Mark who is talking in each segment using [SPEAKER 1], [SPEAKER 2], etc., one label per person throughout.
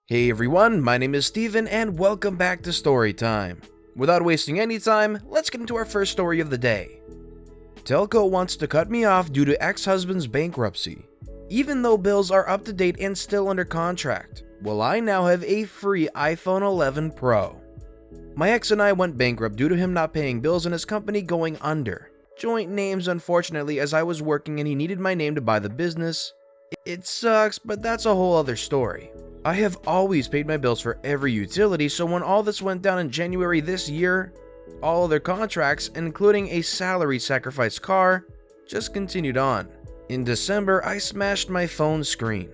[SPEAKER 1] Hey everyone, my name is Steven and welcome back to Storytime. Without wasting any time, let's get into our first story of the day. Telco wants to cut me off due to ex-husband's bankruptcy. Even though bills are up to date and still under contract, will I now have a free iPhone 11 Pro? My ex and I went bankrupt due to him not paying bills and his company going under. Joint names unfortunately, as I was working and he needed my name to buy the business. It sucks, but that's a whole other story. I have always paid my bills for every utility, so when all this went down in January this year, all other contracts, including a salary sacrifice car, just continued on. In December, I smashed my phone screen.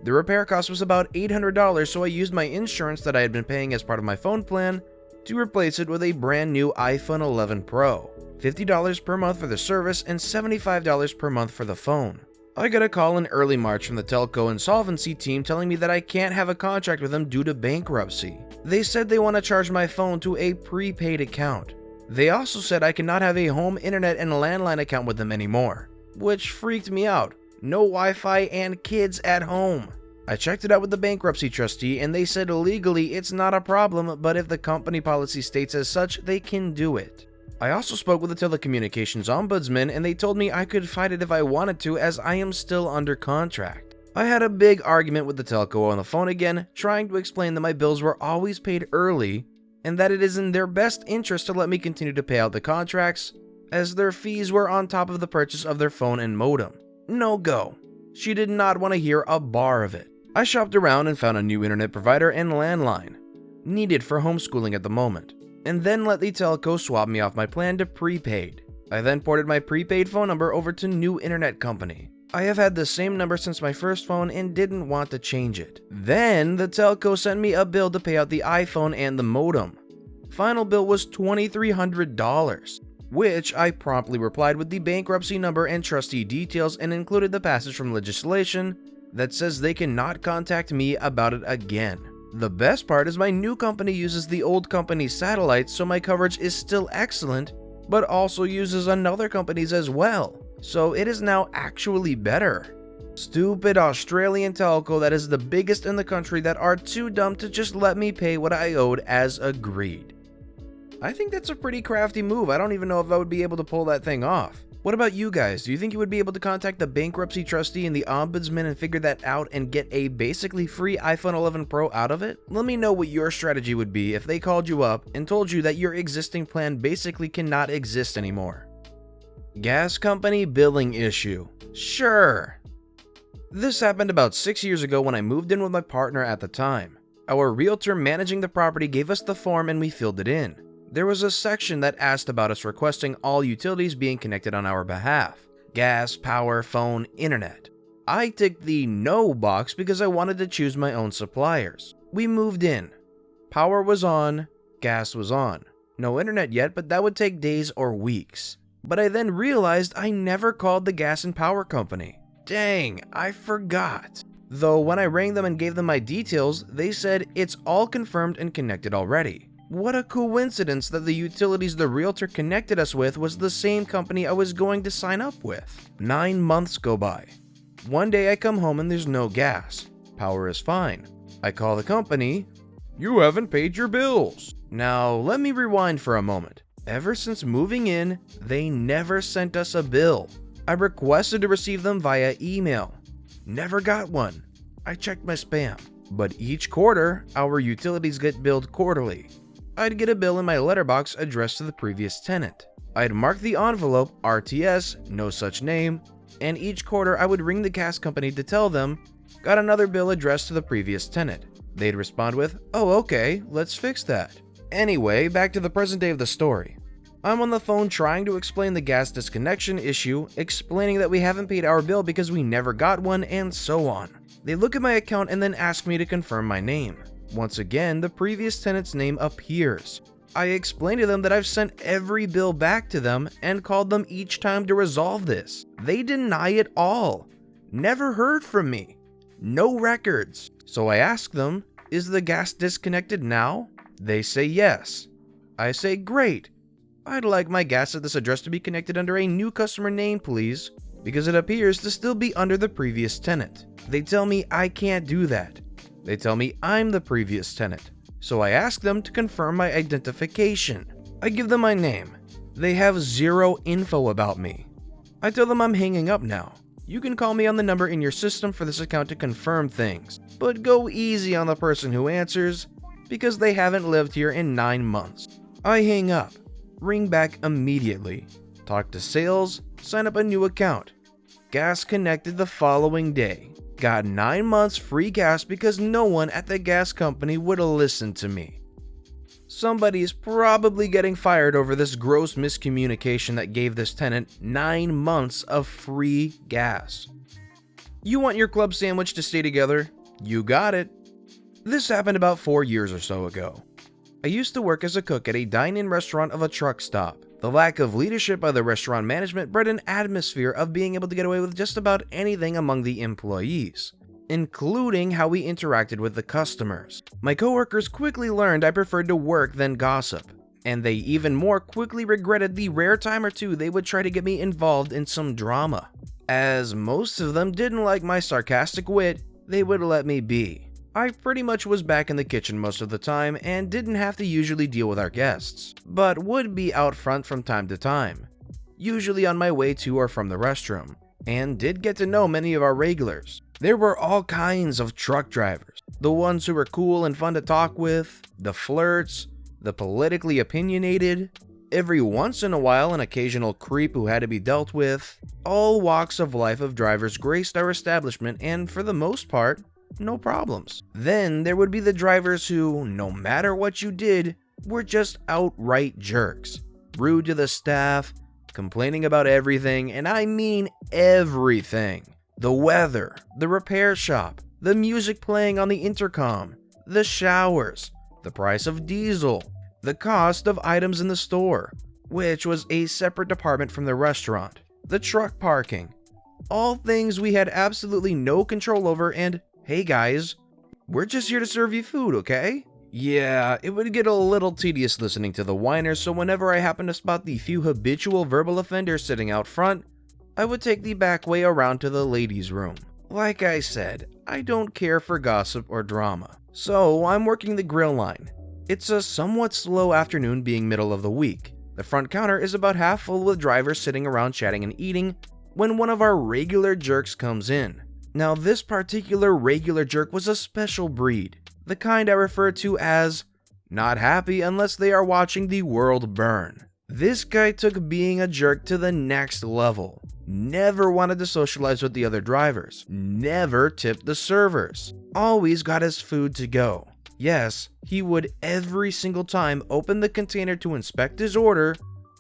[SPEAKER 1] The repair cost was about $800, so I used my insurance that I had been paying as part of my phone plan to replace it with a brand new iPhone 11 Pro. $50 per month for the service and $75 per month for the phone. I got a call in early March from the Telco insolvency team telling me that I can't have a contract with them due to bankruptcy. They said they want to charge my phone to a prepaid account. They also said I cannot have a home internet and landline account with them anymore, which freaked me out. No Wi-Fi and kids at home. I checked it out with the bankruptcy trustee and they said legally it's not a problem, but if the company policy states as such, they can do it. I also spoke with the telecommunications ombudsman and they told me I could fight it if I wanted to, as I am still under contract. I had a big argument with the telco on the phone again, trying to explain that my bills were always paid early and that it is in their best interest to let me continue to pay out the contracts, as their fees were on top of the purchase of their phone and modem. No go. She did not want to hear a bar of it. I shopped around and found a new internet provider and landline, needed for homeschooling at the moment, and then let the telco swap me off my plan to prepaid. I then ported my prepaid phone number over to new internet company. I have had the same number since my first phone and didn't want to change it. Then the telco sent me a bill to pay out the iPhone and the modem. Final bill was $2,300, which I promptly replied with the bankruptcy number and trustee details and included the passage from legislation that says they cannot contact me about it again. The best part is my new company uses the old company's satellites, so my coverage is still excellent, but also uses another company's as well, so it is now actually better. Stupid Australian telco that is the biggest in the country that are too dumb to just let me pay what I owed as agreed. I think that's a pretty crafty move. I don't even know if I would be able to pull that thing off. What about you guys? Do you think you would be able to contact the bankruptcy trustee and the ombudsman and figure that out and get a basically free iPhone 11 Pro out of it? Let me know what your strategy would be if they called you up and told you that your existing plan basically cannot exist anymore. Gas company billing issue. Sure. This happened about 6 years ago when I moved in with my partner at the time. Our realtor managing the property gave us the form and we filled it in. There was a section that asked about us requesting all utilities being connected on our behalf. Gas, power, phone, internet. I ticked the no box because I wanted to choose my own suppliers. We moved in. Power was on, gas was on. No internet yet, but that would take days or weeks. But I then realized I never called the gas and power company. Dang, I forgot. Though when I rang them and gave them my details, they said it's all confirmed and connected already. What a coincidence that the utilities the realtor connected us with was the same company I was going to sign up with. 9 months go by. One day I come home and there's no gas. Power is fine. I call the company. You haven't paid your bills. Now let me rewind for a moment. Ever since moving in, they never sent us a bill. I requested to receive them via email. Never got one. I checked my spam. But each quarter, our utilities get billed quarterly. I'd get a bill in my letterbox addressed to the previous tenant. I'd mark the envelope RTS, no such name, and each quarter I would ring the gas company to tell them, got another bill addressed to the previous tenant. They'd respond with, oh okay, let's fix that. Anyway, back to the present day of the story. I'm on the phone trying to explain the gas disconnection issue, explaining that we haven't paid our bill because we never got one, and so on. They look at my account and then ask me to confirm my name. Once again, the previous tenant's name appears. I explained to them that I've sent every bill back to them and called them each time to resolve this. They deny it all. Never heard from me. No records. So I ask them, is the gas disconnected now? They say yes. I say great. I'd like my gas at this address to be connected under a new customer name, please, because it appears to still be under the previous tenant. They tell me I can't do that. They tell me I'm the previous tenant, so I ask them to confirm my identification. I give them my name. They have zero info about me. I tell them I'm hanging up now. You can call me on the number in your system for this account to confirm things, but go easy on the person who answers because they haven't lived here in 9 months. I hang up, ring back immediately, talk to sales, sign up a new account. Gas connected the following day. Got 9 months free gas because no one at the gas company would listen to me. Somebody's probably getting fired over this gross miscommunication that gave this tenant 9 months of free gas. You want your club sandwich to stay together? You got it. This happened about 4 years or so ago. I used to work as a cook at a dine-in restaurant of a truck stop. The lack of leadership by the restaurant management bred an atmosphere of being able to get away with just about anything among the employees, including how we interacted with the customers. My coworkers quickly learned I preferred to work than gossip, and they even more quickly regretted the rare time or two they would try to get me involved in some drama. As most of them didn't like my sarcastic wit, they would let me be. I pretty much was back in the kitchen most of the time and didn't have to usually deal with our guests, but would be out front from time to time, usually on my way to or from the restroom, and did get to know many of our regulars. There were all kinds of truck drivers, the ones who were cool and fun to talk with, the flirts, the politically opinionated, every once in a while an occasional creep who had to be dealt with. All walks of life of drivers graced our establishment, and for the most part, no problems. Then there would be the drivers who, no matter what you did, were just outright jerks. Rude to the staff, complaining about everything, and I mean everything. The weather, the repair shop, the music playing on the intercom, the showers, the price of diesel, the cost of items in the store, which was a separate department from the restaurant, the truck parking. All things we had absolutely no control over, and hey guys, we're just here to serve you food, okay? Yeah, it would get a little tedious listening to the whiners, so whenever I happened to spot the few habitual verbal offenders sitting out front, I would take the back way around to the ladies' room. Like I said, I don't care for gossip or drama, so I'm working the grill line. It's a somewhat slow afternoon being middle of the week. The front counter is about half full with drivers sitting around chatting and eating when one of our regular jerks comes in. Now, this particular regular jerk was a special breed, the kind I refer to as not happy unless they are watching the world burn. This guy took being a jerk to the next level. Never wanted to socialize with the other drivers. Never tipped the servers. Always got his food to go. Yes, he would every single time open the container to inspect his order,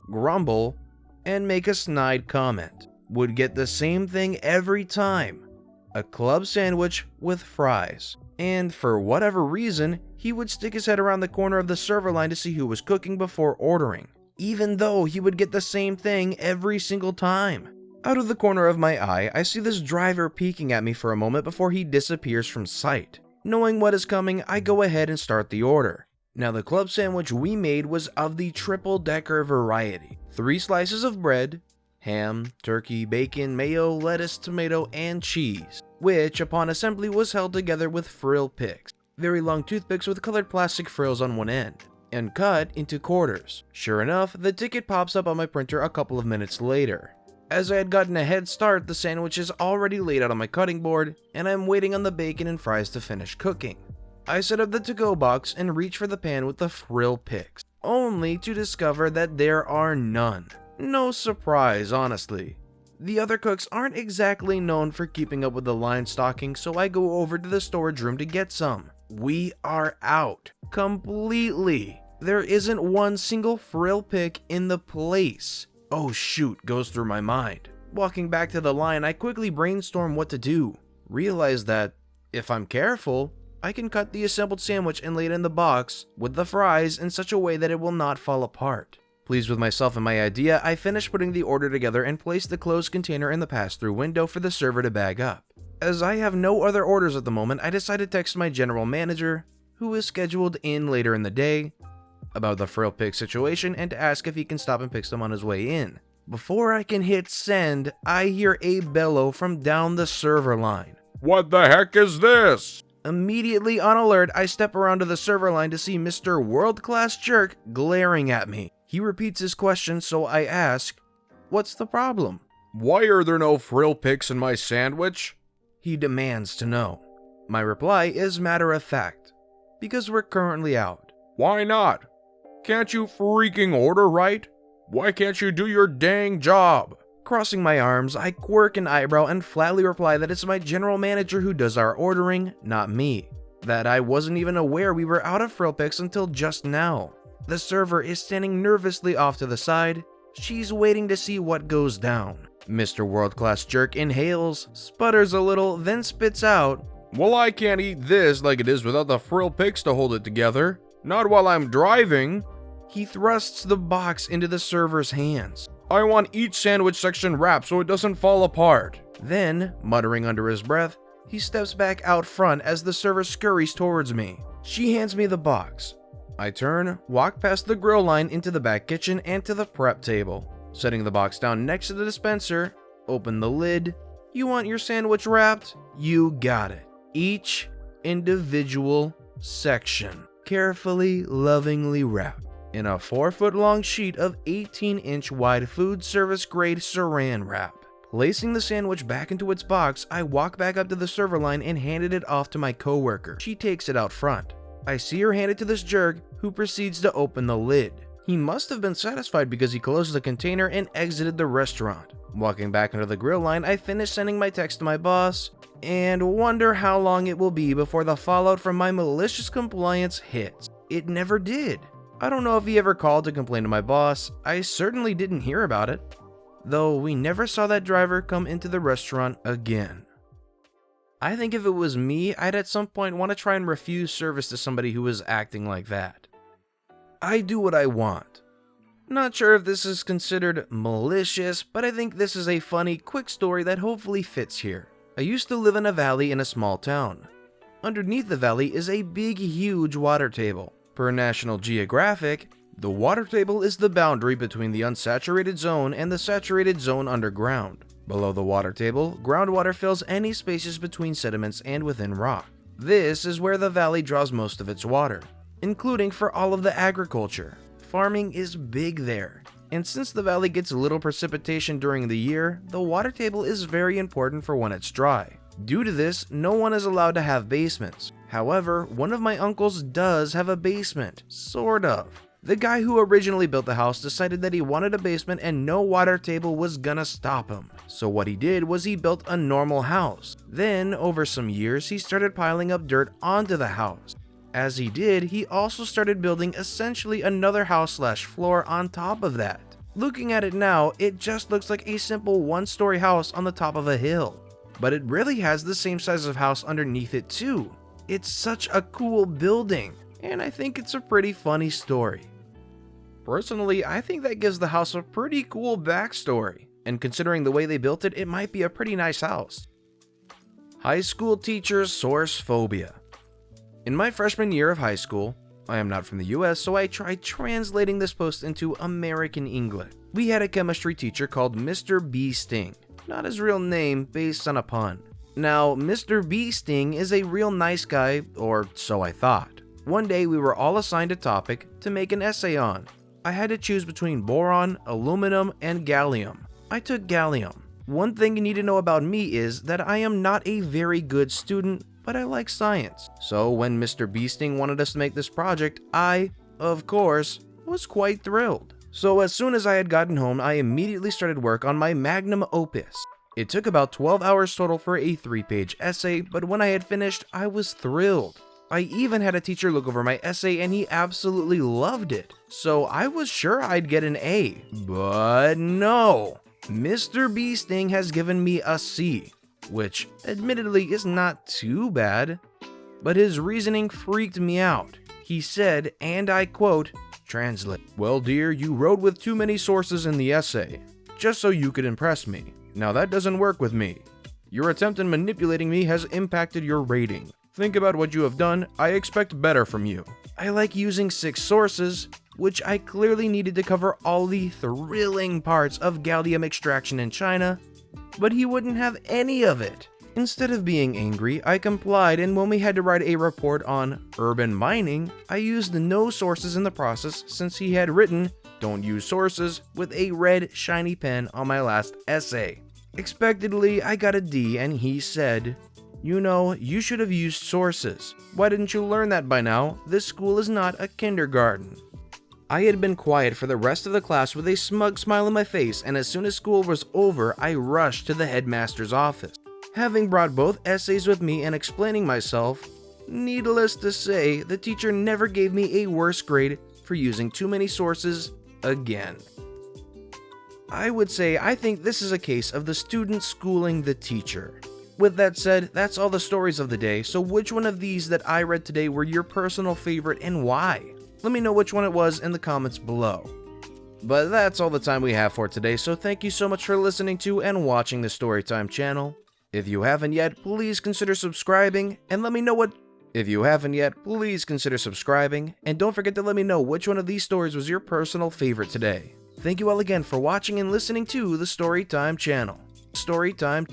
[SPEAKER 1] grumble, and make a snide comment. Would get the same thing every time. A club sandwich with fries. And for whatever reason, he would stick his head around the corner of the server line to see who was cooking before ordering, even though he would get the same thing every single time. Out of the corner of my eye, I see this driver peeking at me for a moment before he disappears from sight. Knowing what is coming, I go ahead and start the order. Now, the club sandwich we made was of the triple-decker variety. 3 slices of bread, ham, turkey, bacon, mayo, lettuce, tomato, and cheese, which upon assembly was held together with frill picks, very long toothpicks with colored plastic frills on one end, and cut into quarters. Sure enough, the ticket pops up on my printer a couple of minutes later. As I had gotten a head start, the sandwich is already laid out on my cutting board, and I'm waiting on the bacon and fries to finish cooking. I set up the to-go box and reach for the pan with the frill picks, only to discover that there are none. No surprise, honestly. The other cooks aren't exactly known for keeping up with the line stocking, so I go over to the storage room to get some. We are out. Completely. There isn't one single frill pick in the place. Oh shoot, goes through my mind. Walking back to the line, I quickly brainstorm what to do. Realize that, if I'm careful, I can cut the assembled sandwich and lay it in the box with the fries in such a way that it will not fall apart. Pleased with myself and my idea, I finished putting the order together and placed the closed container in the pass-through window for the server to bag up. As I have no other orders at the moment, I decided to text my general manager, who is scheduled in later in the day, about the frill pick situation and to ask if he can stop and pick some on his way in. Before I can hit send, I hear a bellow from down the server line.
[SPEAKER 2] What the heck is this?
[SPEAKER 1] Immediately on alert, I step around to the server line to see Mr. World-Class Jerk glaring at me. He repeats his question, so I ask, "What's the problem?"
[SPEAKER 2] Why are there no frill picks in my sandwich?
[SPEAKER 1] He demands to know. My reply is matter of fact, because we're currently out.
[SPEAKER 2] Why not? Can't you freaking order right? Why can't you do your dang job?
[SPEAKER 1] Crossing my arms, I quirk an eyebrow and flatly reply that it's my general manager who does our ordering, not me. That I wasn't even aware we were out of frill picks until just now. The server is standing nervously off to the side. She's waiting to see what goes down. Mr. World-Class Jerk inhales, sputters a little, then spits out,
[SPEAKER 2] Well, I can't eat this like it is without the frill picks to hold it together. Not while I'm driving.
[SPEAKER 1] He thrusts the box into the server's hands.
[SPEAKER 2] I want each sandwich section wrapped so it doesn't fall apart.
[SPEAKER 1] Then, muttering under his breath, he steps back out front as the server scurries towards me. She hands me the box. I turn, walk past the grill line into the back kitchen and to the prep table. Setting the box down next to the dispenser, open the lid. You want your sandwich wrapped? You got it. Each individual section, carefully, lovingly wrapped in a 4-foot-long sheet of 18-inch wide food service grade saran wrap. Placing the sandwich back into its box, I walk back up to the server line and handed it off to my coworker. She takes it out front. I see her hand it to this jerk, who proceeds to open the lid. He must have been satisfied because he closed the container and exited the restaurant. Walking back into the grill line, I finish sending my text to my boss and wonder how long it will be before the fallout from my malicious compliance hits. It never did. I don't know if he ever called to complain to my boss. I certainly didn't hear about it, though we never saw that driver come into the restaurant again. I think if it was me, I'd at some point want to try and refuse service to somebody who was acting like that. I do what I want. Not sure if this is considered malicious, but I think this is a funny, quick story that hopefully fits here. I used to live in a valley in a small town. Underneath the valley is a big, huge water table. Per National Geographic, the water table is the boundary between the unsaturated zone and the saturated zone underground. Below the water table, groundwater fills any spaces between sediments and within rock. This is where the valley draws most of its water, including for all of the agriculture. Farming is big there, and since the valley gets little precipitation during the year, the water table is very important for when it's dry. Due to this, no one is allowed to have basements. However, one of my uncles does have a basement, sort of. The guy who originally built the house decided that he wanted a basement and no water table was gonna stop him. So what he did was he built a normal house. Then, over some years, he started piling up dirt onto the house. As he did, he also started building essentially another house/floor on top of that. Looking at it now, it just looks like a simple one-story house on the top of a hill. But it really has the same size of house underneath it too. It's such a cool building, and I think it's a pretty funny story. Personally, I think that gives the house a pretty cool backstory, and considering the way they built it, it might be a pretty nice house. High school teacher's source-phobia. In my freshman year of high school, I am not from the US, so I tried translating this post into American English. We had a chemistry teacher called Mr. B. Sting, not his real name, based on a pun. Now, Mr. B. Sting is a real nice guy, or so I thought. One day we were all assigned a topic to make an essay on. I had to choose between boron, aluminum, and gallium. I took gallium. One thing you need to know about me is that I am not a very good student, but I like science. So when Mr. B. Sting wanted us to make this project, I, of course, was quite thrilled. So as soon as I had gotten home, I immediately started work on my magnum opus. It took about 12 hours total for a 3-page essay, but when I had finished, I was thrilled. I even had a teacher look over my essay and he absolutely loved it. So I was sure I'd get an A, but no. Mr. B. Sting has given me a C, which admittedly is not too bad, but his reasoning freaked me out. He said, and I quote, translate, "Well dear, you wrote with too many sources in the essay, just so you could impress me. Now that doesn't work with me. Your attempt in manipulating me has impacted your rating. Think about what you have done. I expect better from you." I like using 6 sources, which I clearly needed to cover all the thrilling parts of gallium extraction in China, but he wouldn't have any of it. Instead of being angry, I complied, and when we had to write a report on urban mining, I used no sources in the process since he had written "don't use sources" with a red shiny pen on my last essay. Expectedly, I got a D, and he said, "You know, you should have used sources. Why didn't you learn that by now? This school is not a kindergarten." I had been quiet for the rest of the class with a smug smile on my face, and as soon as school was over, I rushed to the headmaster's office. Having brought both essays with me and explaining myself, needless to say, the teacher never gave me a worse grade for using too many sources again. I would say I think this is a case of the student schooling the teacher. With that said, that's all the stories of the day, so which one of these that I read today were your personal favorite and why? Let me know which one it was in the comments below. But that's all the time we have for today, so thank you so much for listening to and watching the Storytime channel. If you haven't yet, please consider subscribing and let me know what... If you haven't yet, please consider subscribing and don't forget to let me know which one of these stories was your personal favorite today. Thank you all again for watching and listening to the Storytime channel. Storytime.